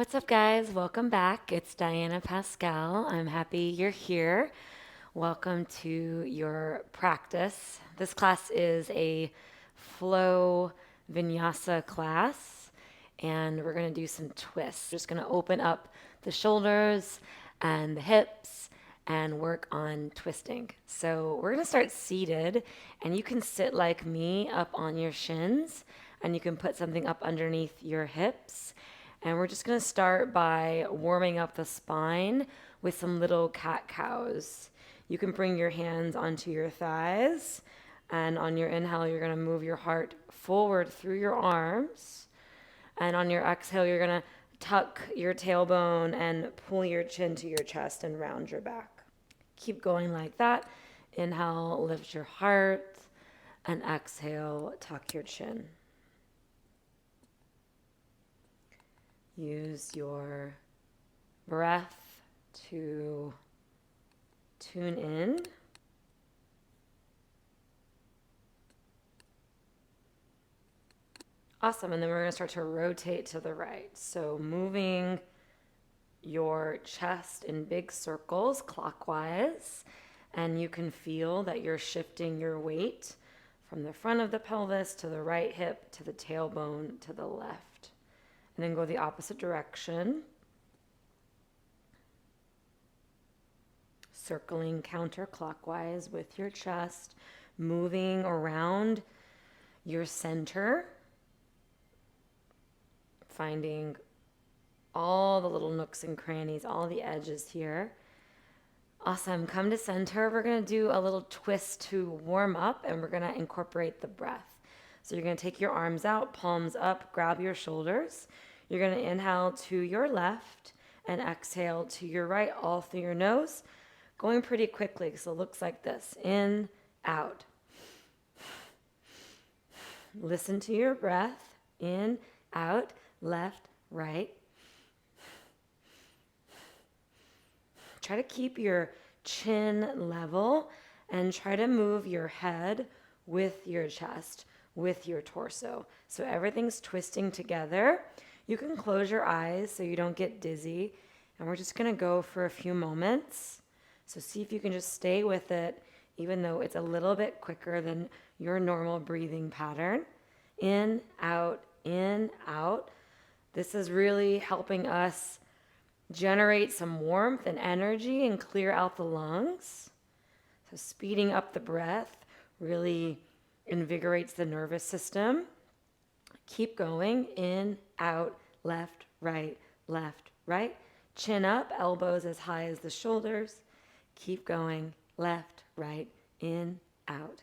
What's up, guys? Welcome back. It's Diana Pascal. I'm happy you're here. Welcome to your practice. This class is a flow vinyasa class, and we're going to do some twists. Just going to open up the shoulders and the hips and work on twisting. So we're going to start seated, and you can sit like me up on your shins, and you can put something up underneath your hips. And we're just going to start by warming up the spine with some little cat cows. You can bring your hands onto your thighs, and on your inhale, you're going to move your heart forward through your arms. And on your exhale, you're going to tuck your tailbone and pull your chin to your chest and round your back. Keep going like that. Inhale, lift your heart, and exhale, tuck your chin. Use your breath to tune in. Awesome. And then we're going to start to rotate to the right. So moving your chest in big circles clockwise. And you can feel that you're shifting your weight from the front of the pelvis to the right hip to the tailbone to the left. And then go the opposite direction. Circling counterclockwise with your chest, moving around your center, finding all the little nooks and crannies, all the edges here. Awesome. Come to center. We're going to do a little twist to warm up, and we're going to incorporate the breath. So you're going to take your arms out, palms up, grab your shoulders. You're going to inhale to your left and exhale to your right, all through your nose, going pretty quickly. So it looks like this. In, out. Listen to your breath. In, out, left, right. Try to keep your chin level and try to move your head with your chest, with your torso. So everything's twisting together. You can close your eyes so you don't get dizzy. And we're just going to go for a few moments. So see if you can just stay with it, even though it's a little bit quicker than your normal breathing pattern. In, out, in, out. This is really helping us generate some warmth and energy and clear out the lungs. So speeding up the breath really invigorates the nervous system. Keep going. In, out, left, right, left, right. Chin up, elbows as high as the shoulders. Keep going. Left, right, in, out.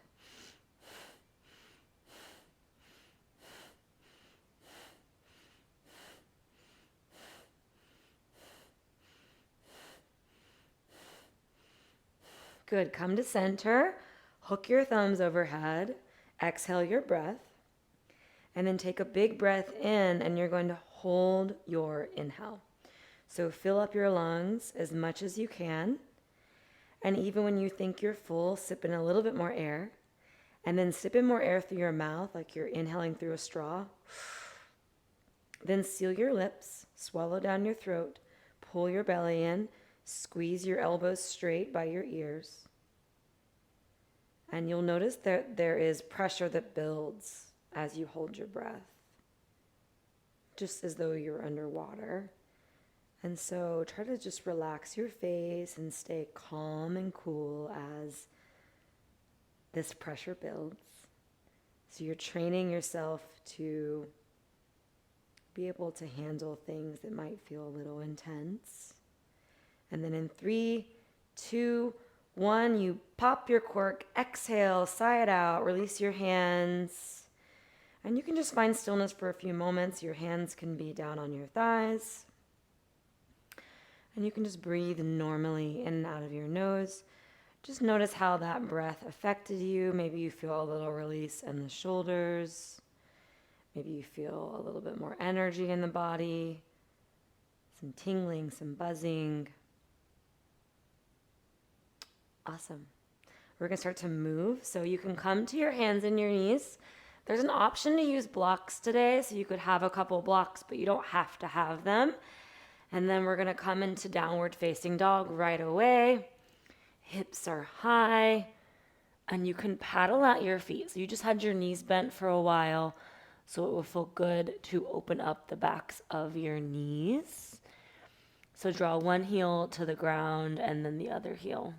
Good. Come to center. Hook your thumbs overhead. Exhale your breath. And then take a big breath in, and you're going to hold your inhale. So fill up your lungs as much as you can. And even when you think you're full, sip in a little bit more air. And then sip in more air through your mouth like you're inhaling through a straw. Then seal your lips, swallow down your throat, pull your belly in, squeeze your elbows straight by your ears. And you'll notice that there is pressure that builds as you hold your breath, just as though you're underwater. And so try to just relax your face and stay calm and cool as this pressure builds. So you're training yourself to be able to handle things that might feel a little intense. And then in 3, 2, 1, you pop your cork, exhale, sigh it out, release your hands. And you can just find stillness for a few moments. Your hands can be down on your thighs. And you can just breathe normally in and out of your nose. Just notice how that breath affected you. Maybe you feel a little release in the shoulders. Maybe you feel a little bit more energy in the body. Some tingling, some buzzing. Awesome. We're going to start to move. So you can come to your hands and your knees. There's an option to use blocks today, so you could have a couple blocks, but you don't have to have them. And then we're going to come into downward facing dog right away. Hips are high. And you can paddle out your feet. So you just had your knees bent for a while. So it will feel good to open up the backs of your knees. So draw one heel to the ground and then the other heel.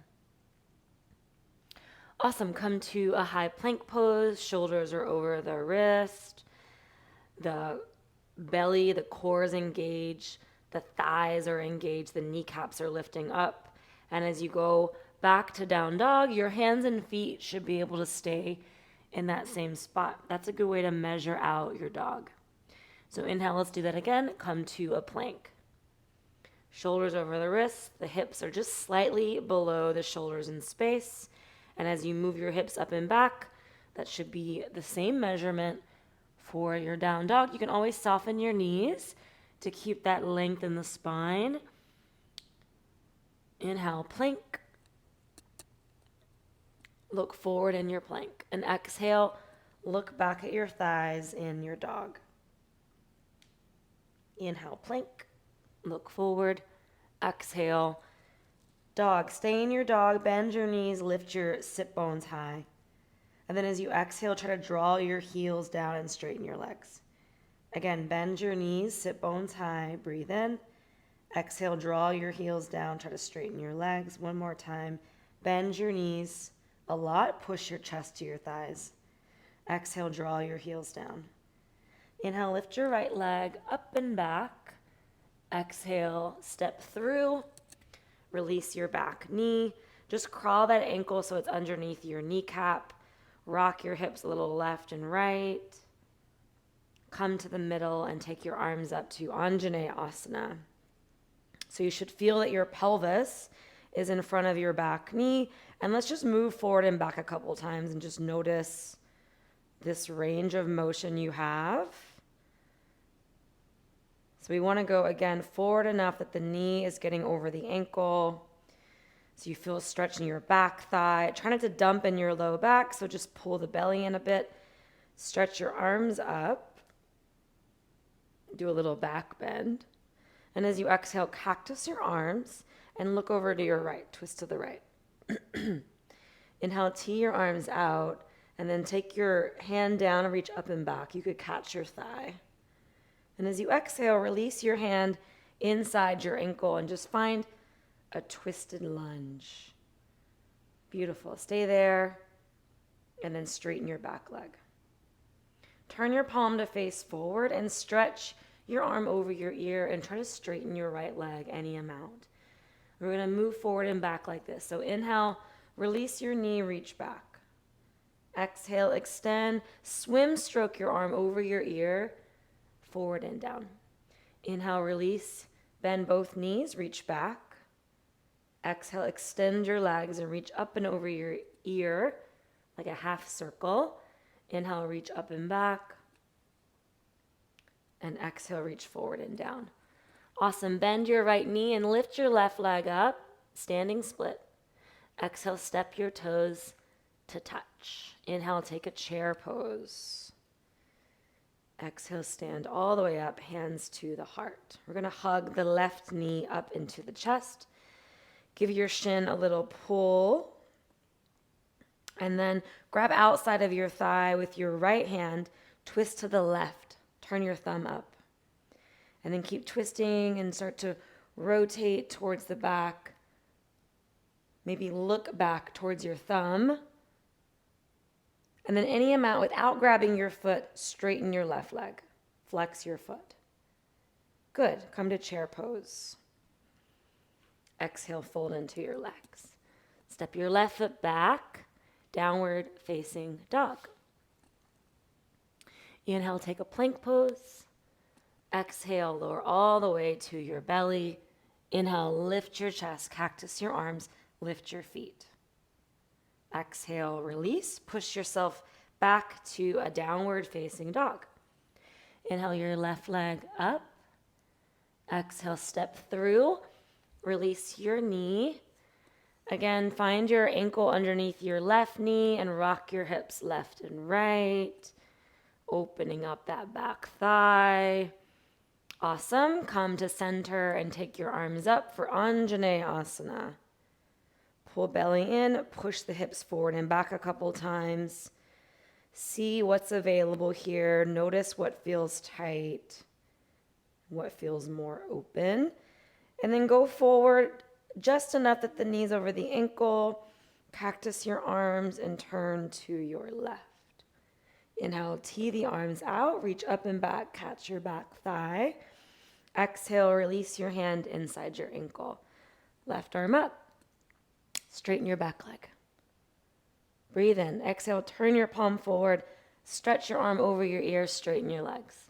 Awesome. Come to a high plank pose. Shoulders are over the wrist. The belly, the core is engaged. The thighs are engaged. The kneecaps are lifting up. And as you go back to down dog, your hands and feet should be able to stay in that same spot. That's a good way to measure out your dog. So inhale, let's do that again. Come to a plank. Shoulders over the wrists. The hips are just slightly below the shoulders in space. And as you move your hips up and back, that should be the same measurement for your down dog. You can always soften your knees to keep that length in the spine. Inhale, plank. Look forward in your plank. And exhale, look back at your thighs in your dog. Inhale, plank. Look forward. Exhale, dog. Stay in your dog. Bend your knees. Lift your sit bones high. And then as you exhale, try to draw your heels down and straighten your legs. Again, bend your knees. Sit bones high. Breathe in. Exhale, draw your heels down. Try to straighten your legs. One more time. Bend your knees a lot. Push your chest to your thighs. Exhale, draw your heels down. Inhale, lift your right leg up and back. Exhale, step through. Release your back knee. Just crawl that ankle so it's underneath your kneecap. Rock your hips a little left and right. Come to the middle and take your arms up to Anjane Asana. So you should feel that your pelvis is in front of your back knee. And let's just move forward and back a couple times and just notice this range of motion you have. So we want to go again forward enough that the knee is getting over the ankle. So you feel a stretch in your back thigh. Try not to dump in your low back, so just pull the belly in a bit. Stretch your arms up. Do a little back bend. And as you exhale, cactus your arms and look over to your right. Twist to the right. Inhale, tee your arms out, and then take your hand down and reach up and back. You could catch your thigh. And as you exhale, release your hand inside your ankle and just find a twisted lunge. Beautiful. Stay there, and then straighten your back leg. Turn your palm to face forward and stretch your arm over your ear and try to straighten your right leg any amount. We're going to move forward and back like this. So inhale, release your knee, reach back. Exhale, extend, swim stroke your arm over your ear, forward and down. Inhale, release, bend both knees, reach back. Exhale, extend your legs and reach up and over your ear like a half circle. Inhale, reach up and back. And exhale, reach forward and down. Awesome. Bend your right knee and lift your left leg up, standing split. Exhale, step your toes to touch. Inhale, take a chair pose. Exhale, stand all the way up, hands to the heart. We're going to hug the left knee up into the chest. Give your shin a little pull. And then grab outside of your thigh with your right hand, twist to the left. Turn your thumb up. And then keep twisting and start to rotate towards the back. Maybe look back towards your thumb. And then any amount without grabbing your foot, straighten your left leg. Flex your foot. Good. Come to chair pose. Exhale, fold into your legs. Step your left foot back, downward facing dog. Inhale, take a plank pose. Exhale, lower all the way to your belly. Inhale, lift your chest, cactus your arms, lift your feet. Exhale, release, push yourself back to a downward facing dog. Inhale your left leg up. Exhale, step through, release your knee. Again, find your ankle underneath your left knee and rock your hips left and right, opening up that back thigh. Awesome. Come to center and take your arms up for Anjaneyasana. Pull belly in, push the hips forward and back a couple times. See what's available here. Notice what feels tight, what feels more open. And then go forward just enough that the knees over the ankle. Cactus your arms and turn to your left. Inhale, tee the arms out, reach up and back, catch your back thigh. Exhale, release your hand inside your ankle. Left arm up, straighten your back leg. Breathe in, exhale, turn your palm forward, stretch your arm over your ear, straighten your legs.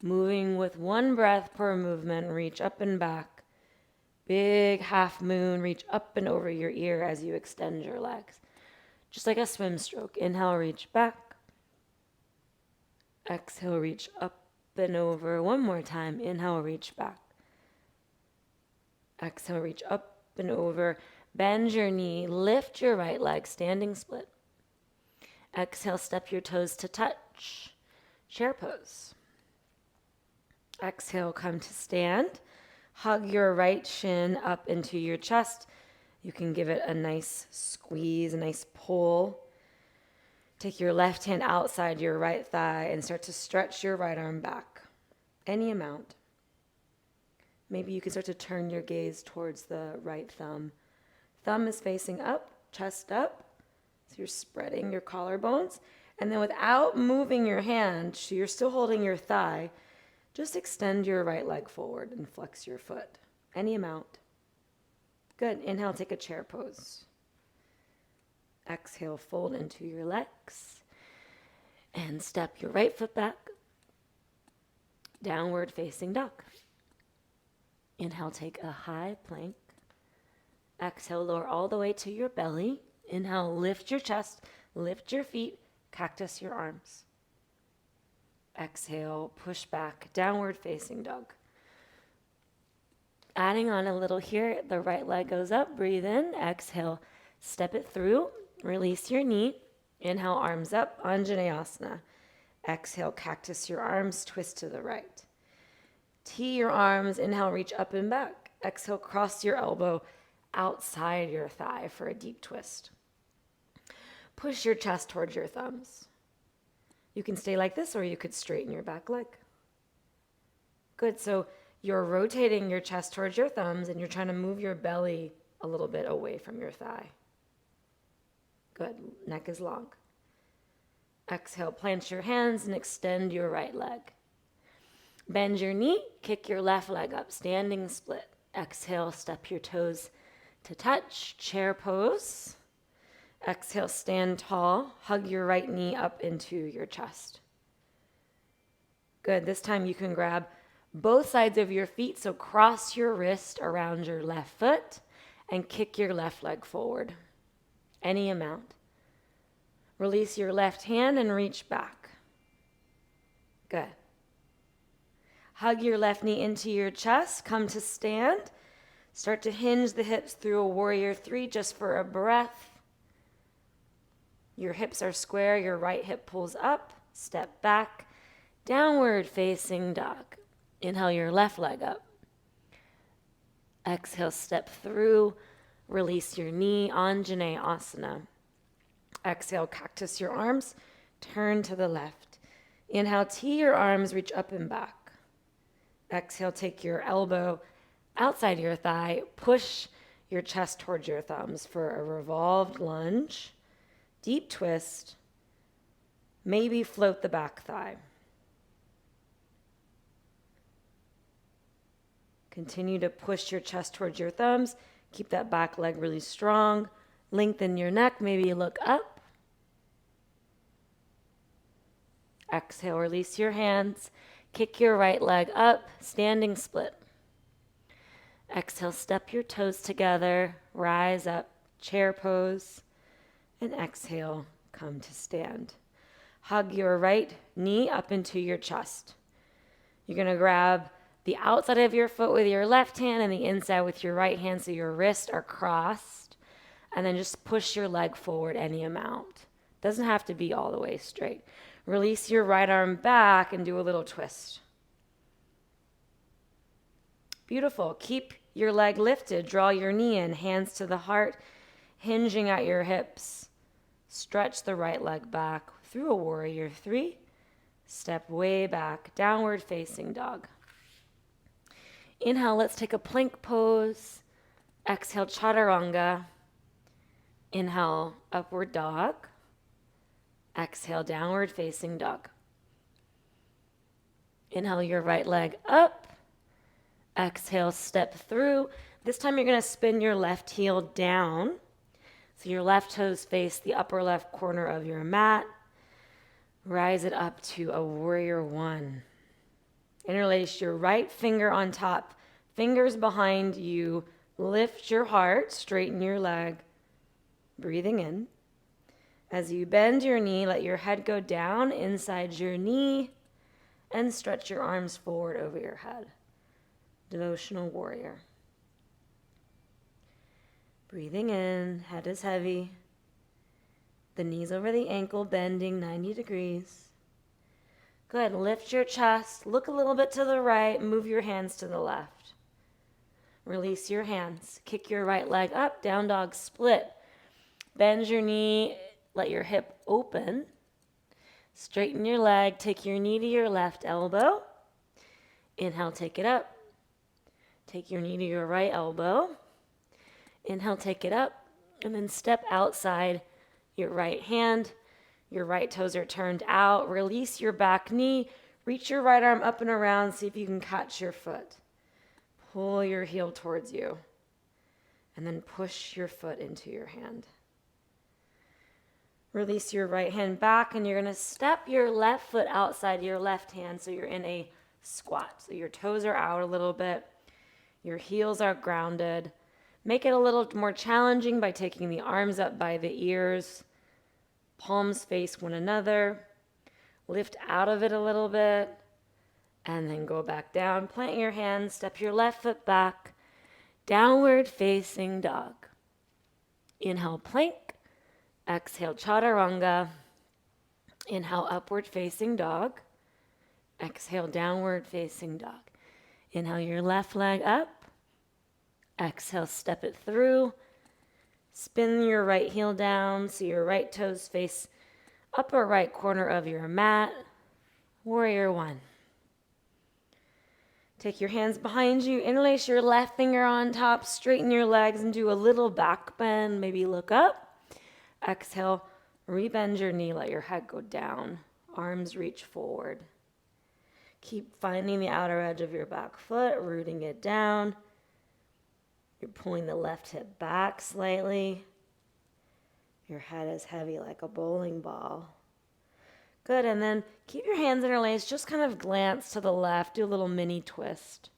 Moving with one breath per movement, reach up and back. Big half moon, reach up and over your ear as you extend your legs. Just like a swim stroke. Inhale, reach back. Exhale, reach up and over. One more time. Inhale, reach back. Exhale, reach up and over. Bend your knee, lift your right leg, standing split. Exhale, step your toes to touch. Chair pose. Exhale, come to stand. Hug your right shin up into your chest. You can give it a nice squeeze, a nice pull. Take your left hand outside your right thigh and start to stretch your right arm back. Any amount. Maybe you can start to turn your gaze towards the right thumb. Thumb is facing up, chest up. So you're spreading your collarbones. And then without moving your hand, so you're still holding your thigh, just extend your right leg forward and flex your foot. Any amount. Good. Inhale, take a chair pose. Exhale, fold into your legs. And step your right foot back. Downward facing dog. Inhale, take a high plank. Exhale, lower all the way to your belly. Inhale, lift your chest, lift your feet, cactus your arms. Exhale, push back, downward facing dog. Adding on a little here, the right leg goes up, breathe in, exhale, step it through, release your knee. Inhale, arms up, Anjaneyasana. Exhale, cactus your arms, twist to the right. Tee your arms, inhale, reach up and back. Exhale, cross your elbow outside your thigh for a deep twist. Push your chest towards your thumbs. You can stay like this or you could straighten your back leg. Good, so you're rotating your chest towards your thumbs and you're trying to move your belly a little bit away from your thigh. Good, neck is long. Exhale, plant your hands and extend your right leg. Bend your knee, kick your left leg up, standing split. Exhale, step your toes to touch, chair pose. Exhale, stand tall, hug your right knee up into your chest. Good, this time you can grab both sides of your feet, so cross your wrist around your left foot and kick your left leg forward. Any amount. Release your left hand and reach back. Good. Hug your left knee into your chest, come to stand. Start to hinge the hips through a warrior three just for a breath. Your hips are square, your right hip pulls up, step back, downward facing dog. Inhale your left leg up. Exhale, step through, release your knee, Anjaneyasana. Exhale, cactus your arms, turn to the left. Inhale, tee your arms, reach up and back. Exhale, take your elbow outside your thigh, push your chest towards your thumbs for a revolved lunge. Deep twist, maybe float the back thigh. Continue to push your chest towards your thumbs. Keep that back leg really strong. Lengthen your neck, maybe look up. Exhale, release your hands. Kick your right leg up, standing split. Exhale, step your toes together, rise up, chair pose. And exhale, come to stand. Hug your right knee up into your chest. You're going to grab the outside of your foot with your left hand and the inside with your right hand so your wrists are crossed. And then just push your leg forward any amount. Doesn't have to be all the way straight. Release your right arm back and do a little twist. Beautiful. Keep your leg lifted. Draw your knee in, hands to the heart, hinging at your hips. Stretch the right leg back through a warrior 3. Step way back, downward facing dog. Inhale, let's take a plank pose. Exhale, chaturanga. Inhale, upward dog. Exhale, downward facing dog. Inhale your right leg up. Exhale, step through. This time you're going to spin your left heel down. So your left toes face the upper left corner of your mat. Rise it up to a warrior 1. Interlace your right finger on top, fingers behind you. Lift your heart, straighten your leg. Breathing in. As you bend your knee, let your head go down inside your knee and stretch your arms forward over your head. Devotional warrior. Breathing in, head is heavy. The knees over the ankle, bending 90 degrees. Good, lift your chest, look a little bit to the right, move your hands to the left. Release your hands, kick your right leg up, down dog split. Bend your knee, let your hip open. Straighten your leg, take your knee to your left elbow. Inhale, take it up. Take your knee to your right elbow. Inhale, take it up. And then step outside your right hand. Your right toes are turned out. Release your back knee. Reach your right arm up and around. See if you can catch your foot. Pull your heel towards you. And then push your foot into your hand. Release your right hand back, and you're going to step your left foot outside your left hand so you're in a squat. So your toes are out a little bit. Your heels are grounded. Make it a little more challenging by taking the arms up by the ears. Palms face one another. Lift out of it a little bit. And then go back down. Plant your hands. Step your left foot back. Downward facing dog. Inhale, plank. Exhale, chaturanga. Inhale, upward facing dog. Exhale, downward facing dog. Inhale your left leg up. Exhale, step it through. Spin your right heel down so your right toes face upper right corner of your mat. Warrior 1. Take your hands behind you. Interlace your left finger on top. Straighten your legs and do a little back bend. Maybe look up. Exhale, rebend your knee, let your head go down. Arms reach forward. Keep finding the outer edge of your back foot, rooting it down. You're pulling the left hip back slightly. Your head is heavy like a bowling ball. Good, and then keep your hands interlaced. Just kind of glance to the left. Do a little mini twist.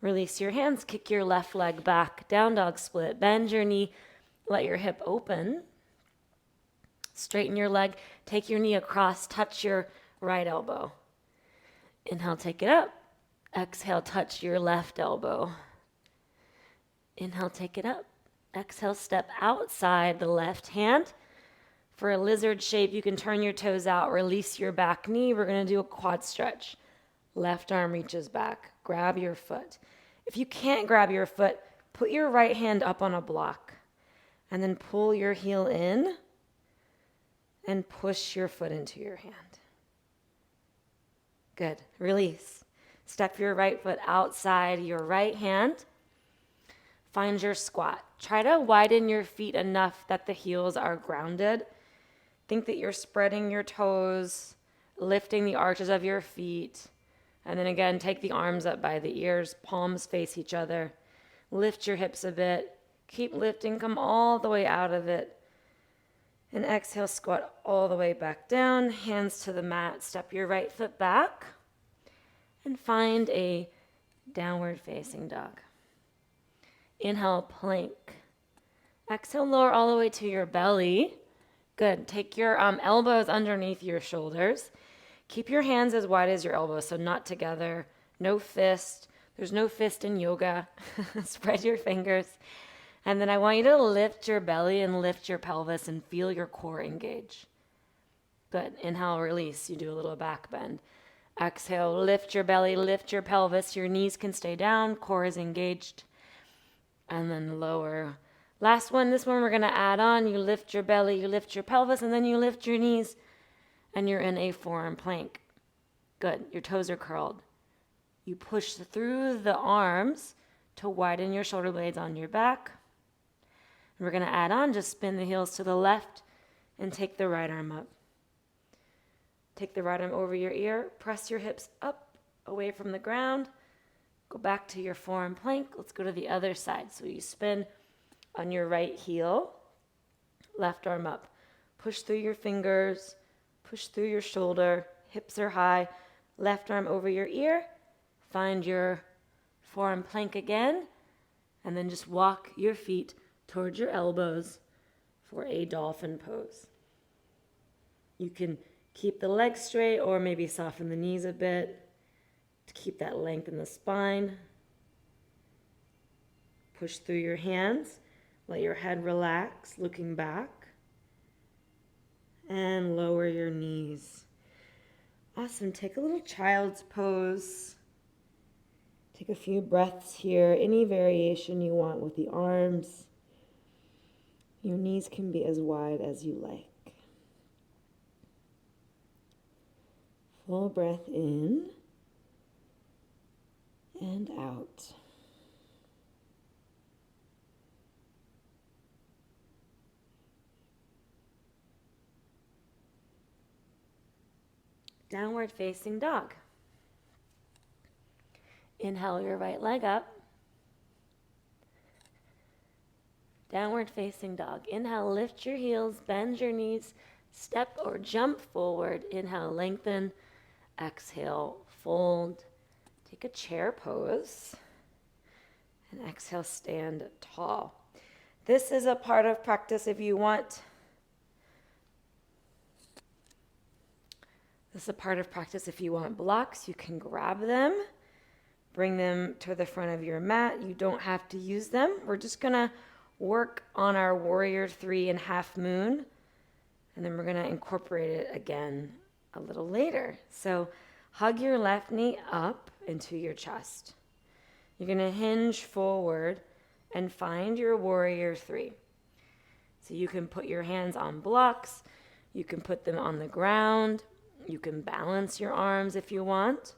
Release your hands. Kick your left leg back. Down dog split. Bend your knee. Let your hip open. Straighten your leg. Take your knee across. Touch your right elbow. Inhale, take it up. Exhale, touch your left elbow. Inhale, take it up. Exhale, step outside the left hand. For a lizard shape, you can turn your toes out. Release your back knee. We're going to do a quad stretch. Left arm reaches back. Grab your foot. If you can't grab your foot, put your right hand up on a block. And then pull your heel in and push your foot into your hand. Good. Release. Step your right foot outside your right hand. Find your squat. Try to widen your feet enough that the heels are grounded. Think that you're spreading your toes, lifting the arches of your feet. And then again, take the arms up by the ears, palms face each other. Lift your hips a bit. Keep lifting, come all the way out of it. And exhale, squat all the way back down. Hands to the mat. Step your right foot back. And find a downward facing dog. Inhale, plank. Exhale, lower all the way to your belly. Good. Take your elbows underneath your shoulders. Keep your hands as wide as your elbows, so not together. No fist. There's no fist in yoga. Spread your fingers. And then I want you to lift your belly and lift your pelvis and feel your core engage. Good. Inhale, release. You do a little back bend. Exhale, lift your belly, lift your pelvis. Your knees can stay down, core is engaged. And then lower. Last one, this one we're going to add on. You lift your belly, you lift your pelvis, and then you lift your knees, and you're in a forearm plank. Good. Your toes are curled. You push through the arms to widen your shoulder blades on your back. And we're going to add on, just spin the heels to the left and take the right arm up. Take the right arm over your ear, press your hips up, away from the ground. Go back to your forearm plank. Let's go to the other side. So you spin on your right heel, left arm up. Push through your fingers, push through your shoulder, hips are high, left arm over your ear. Find your forearm plank again, and then just walk your feet towards your elbows for a dolphin pose. You can keep the legs straight or maybe soften the knees a bit to keep that length in the spine. Push through your hands. Let your head relax, looking back. And lower your knees. Awesome. Take a little child's pose. Take a few breaths here. Any variation you want with the arms. Your knees can be as wide as you like. Full breath in and out. Downward facing dog. Inhale your right leg up. Downward facing dog. Inhale, lift your heels, bend your knees, step or jump forward. Inhale, lengthen. Exhale, fold. Take a chair pose. And exhale, stand tall. This is a part of practice if you want. This is a part of practice if you want blocks. You can grab them, bring them to the front of your mat. You don't have to use them. We're just going to work on our warrior 3 and half moon, and then we're going to incorporate it again a little later. So hug your left knee up into your chest. You're going to hinge forward and find your warrior 3. So you can put your hands on blocks. You can put them on the ground. You can balance your arms if you want,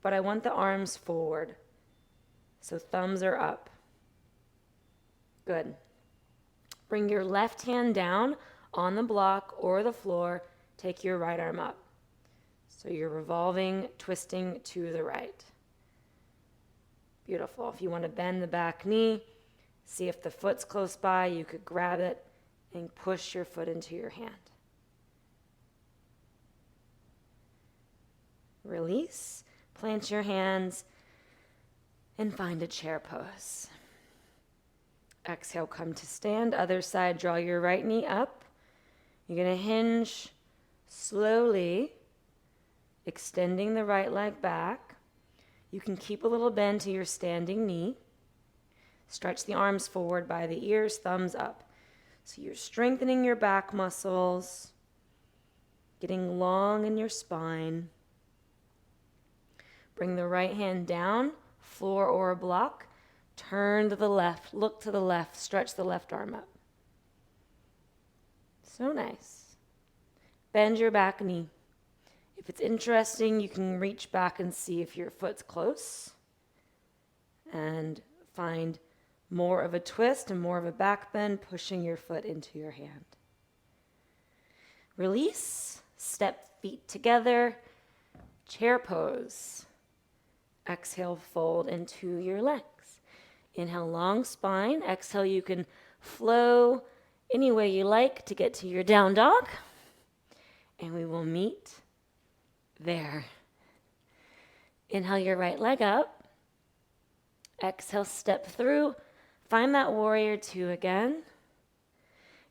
but I want the arms forward. So thumbs are up. Good. Bring your left hand down on the block or the floor. Take your right arm up. So you're revolving, twisting to the right. Beautiful. If you want to bend the back knee, see if the foot's close by, you could grab it and push your foot into your hand. Release, plant your hands, and find a chair pose. Exhale, come to stand. Other side, draw your right knee up. You're going to hinge slowly, extending the right leg back. You can keep a little bend to your standing knee. Stretch the arms forward by the ears, thumbs up. So you're strengthening your back muscles, getting long in your spine. Bring the right hand down, floor or a block. Turn to the left, look to the left, stretch the left arm up. So nice. Bend your back knee. If it's interesting, you can reach back and see if your foot's close and find more of a twist and more of a back bend, pushing your foot into your hand. Release, step feet together, chair pose. Exhale, fold into your legs. Inhale, long spine. Exhale, you can flow any way you like to get to your down dog. And we will meet there. Inhale your right leg up. Exhale, step through. Find that warrior 2 again.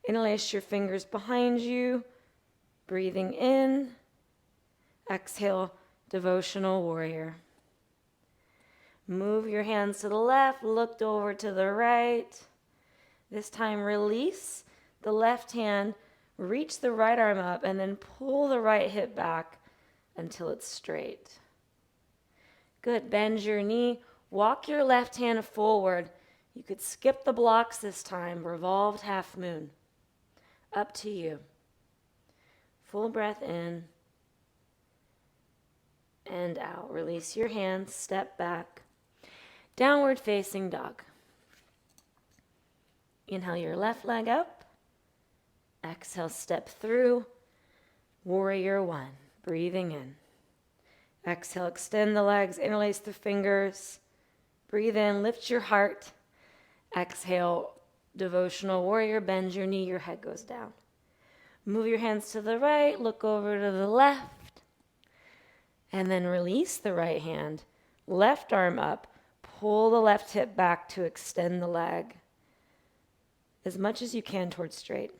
Interlace your fingers behind you. Breathing in. Exhale, devotional warrior. Move your hands to the left, looked over to the right. This time release the left hand, reach the right arm up, and then pull the right hip back until it's straight. Good. Bend your knee. Walk your left hand forward. You could skip the blocks this time. Revolved half moon. Up to you. Full breath in and out. Release your hands. Step back. Downward facing dog. Inhale your left leg up. Exhale, step through. Warrior one. Breathing in. Exhale, extend the legs, interlace the fingers. Breathe in, lift your heart. Exhale, devotional warrior, bend your knee, your head goes down. Move your hands to the right, look over to the left. And then release the right hand. Left arm up. Pull the left hip back to extend the leg as much as you can towards straight.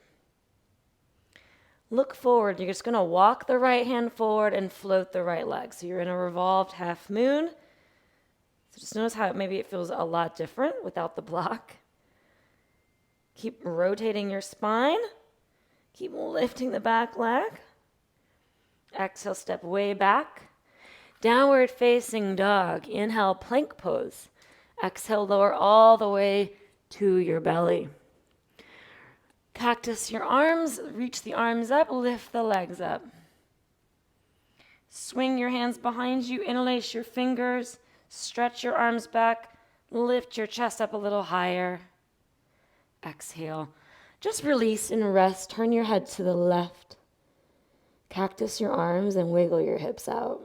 Look forward. You're just going to walk the right hand forward and float the right leg. So you're in a revolved half moon. So just notice how maybe it feels a lot different without the block. Keep rotating your spine. Keep lifting the back leg. Exhale, step way back. Downward facing dog. Inhale, plank pose. Exhale, lower all the way to your belly. Cactus your arms, reach the arms up, lift the legs up. Swing your hands behind you, interlace your fingers, stretch your arms back, lift your chest up a little higher. Exhale. Just release and rest. Turn your head to the left. Cactus your arms and wiggle your hips out.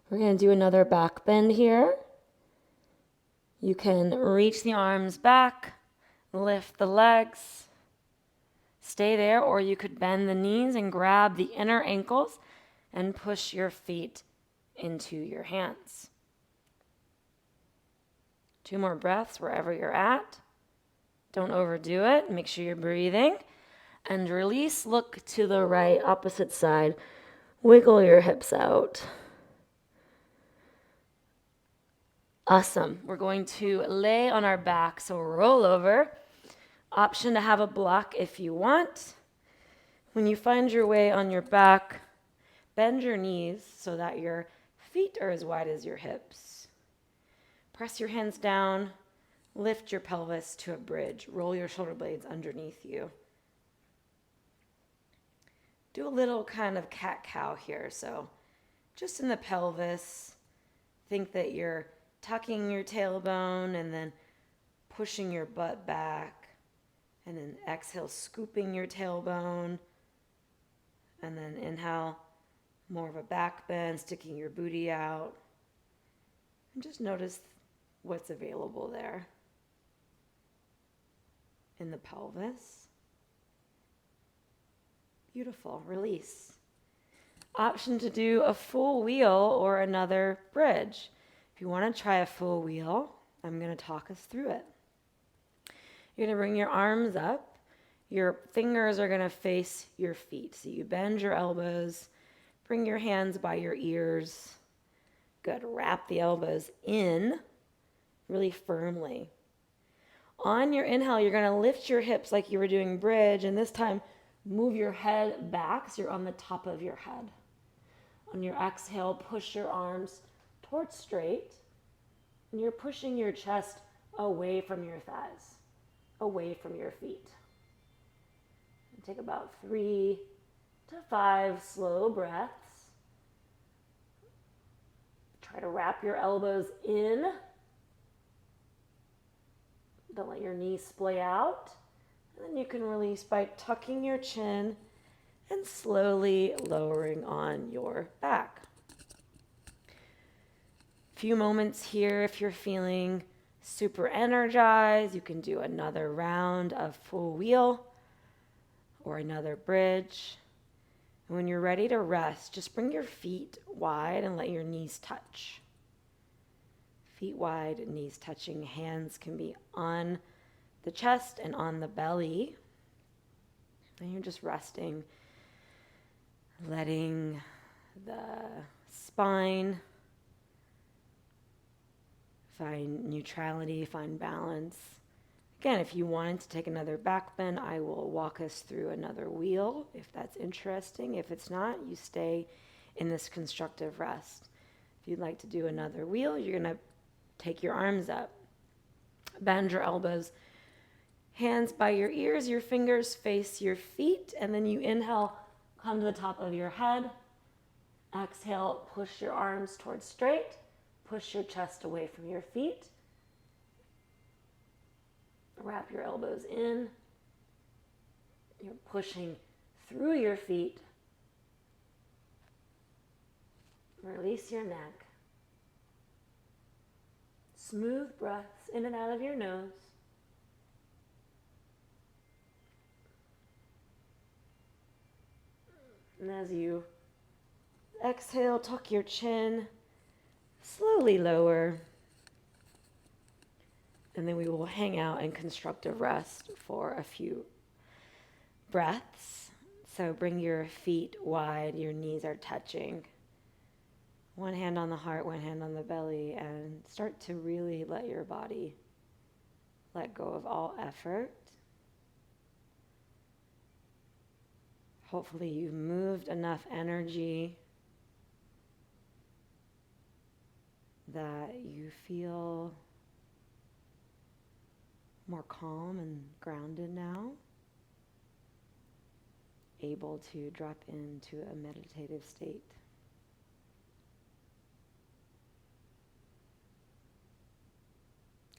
We're going to do another back bend here. You can reach the arms back. Lift the legs, stay there, or you could bend the knees and grab the inner ankles and push your feet into your hands. 2 more breaths wherever you're at. Don't overdo it. Make sure you're breathing. And release, look to the right, opposite side. Wiggle your hips out. Awesome. We're going to lay on our back, so roll over. Option to have a block if you want. When you find your way on your back, bend your knees so that your feet are as wide as your hips. Press your hands down. Lift your pelvis to a bridge. Roll your shoulder blades underneath you. Do a little kind of cat-cow here. So just in the pelvis, think that you're tucking your tailbone and then pushing your butt back. And then exhale, scooping your tailbone. And then inhale, more of a back bend, sticking your booty out. And just notice what's available there in the pelvis. Beautiful. Release. Option to do a full wheel or another bridge. If you want to try a full wheel, I'm going to talk us through it. You're going to bring your arms up. Your fingers are going to face your feet. So you bend your elbows. Bring your hands by your ears. Good. Wrap the elbows in really firmly. On your inhale, you're going to lift your hips like you were doing bridge. And this time, move your head back so you're on the top of your head. On your exhale, push your arms towards straight. And you're pushing your chest away from your thighs, away from your feet. And take about 3 to 5 slow breaths. Try to wrap your elbows in. Don't let your knees splay out. And then you can release by tucking your chin and slowly lowering on your back. A few moments here if you're feeling super energized. You can do another round of full wheel or another bridge. And when you're ready to rest, just bring your feet wide and let your knees touch. Feet wide, knees touching. Hands can be on the chest and on the belly. And you're just resting, letting the spine find neutrality, find balance. Again, if you wanted to take another back bend, I will walk us through another wheel if that's interesting. If it's not, you stay in this constructive rest. If you'd like to do another wheel, you're going to take your arms up, bend your elbows, hands by your ears, your fingers face your feet, and then you inhale, come to the top of your head. Exhale, push your arms towards straight, push your chest away from your feet. Wrap your elbows in. You're pushing through your feet. Release your neck. Smooth breaths in and out of your nose. And as you exhale, tuck your chin, slowly lower. And then we will hang out in constructive rest for a few breaths. So bring your feet wide, your knees are touching. One hand on the heart, one hand on the belly, and start to really let your body let go of all effort. Hopefully you've moved enough energy that you feel more calm and grounded now, able to drop into a meditative state.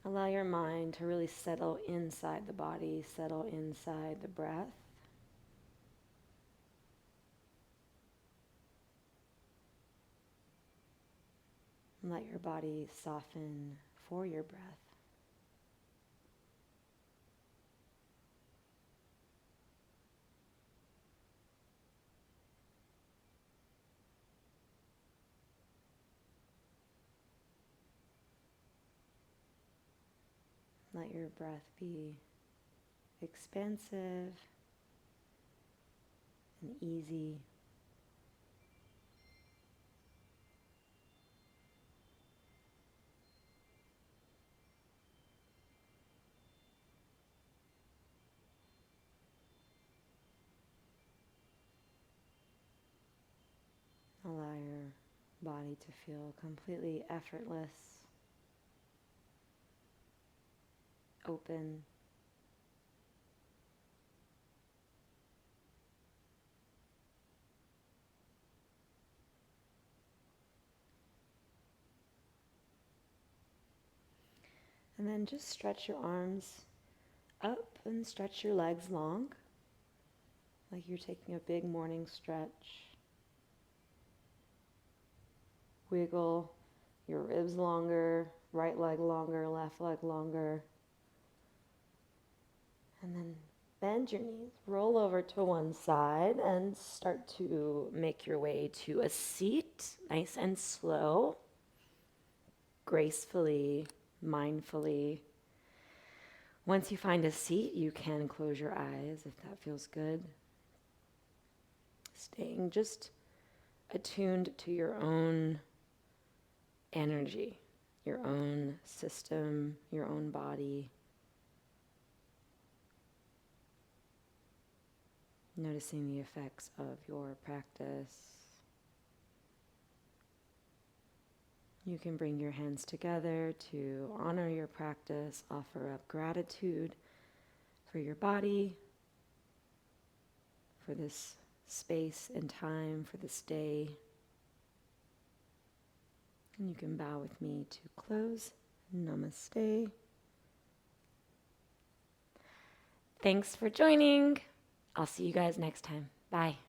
Allow your mind to really settle inside the body, settle inside the breath. And let your body soften for your breath. Let your breath be expansive and easy. Allow your body to feel completely effortless, open. And then just stretch your arms up and stretch your legs long, like you're taking a big morning stretch. Wiggle your ribs longer, right leg longer, left leg longer. And then bend your knees, roll over to one side and start to make your way to a seat, nice and slow, gracefully, mindfully. Once you find a seat, you can close your eyes if that feels good. Staying just attuned to your own energy, your own system, your own body. Noticing the effects of your practice. You can bring your hands together to honor your practice, offer up gratitude for your body, for this space and time, for this day. And you can bow with me to close. Namaste. Thanks for joining. I'll see you guys next time. Bye.